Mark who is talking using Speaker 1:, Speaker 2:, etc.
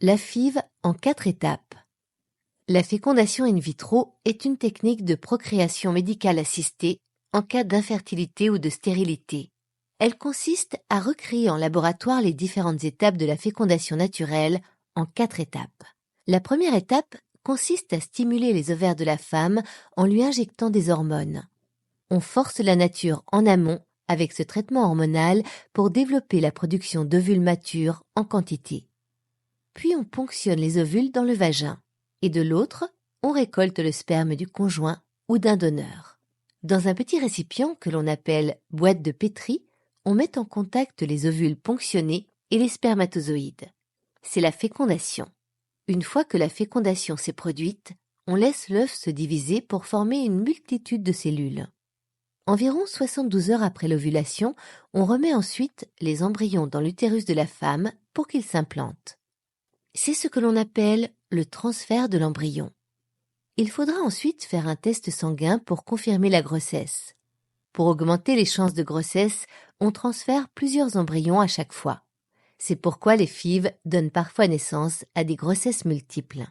Speaker 1: La FIV en 4 étapes. La fécondation in vitro est une technique de procréation médicale assistée en cas d'infertilité ou de stérilité. Elle consiste à recréer en laboratoire les différentes étapes de la fécondation naturelle en 4 étapes. La première étape consiste à stimuler les ovaires de la femme en lui injectant des hormones. On force la nature en amont avec ce traitement hormonal pour développer la production d'ovules matures en quantité. Puis on ponctionne les ovules dans le vagin. Et de l'autre, on récolte le sperme du conjoint ou d'un donneur. Dans un petit récipient que l'on appelle boîte de pétri, on met en contact les ovules ponctionnés et les spermatozoïdes. C'est la fécondation. Une fois que la fécondation s'est produite, on laisse l'œuf se diviser pour former une multitude de cellules. Environ 72 heures après l'ovulation, on remet ensuite les embryons dans l'utérus de la femme pour qu'ils s'implantent. C'est ce que l'on appelle le transfert de l'embryon. Il faudra ensuite faire un test sanguin pour confirmer la grossesse. Pour augmenter les chances de grossesse, on transfère plusieurs embryons à chaque fois. C'est pourquoi les FIV donnent parfois naissance à des grossesses multiples.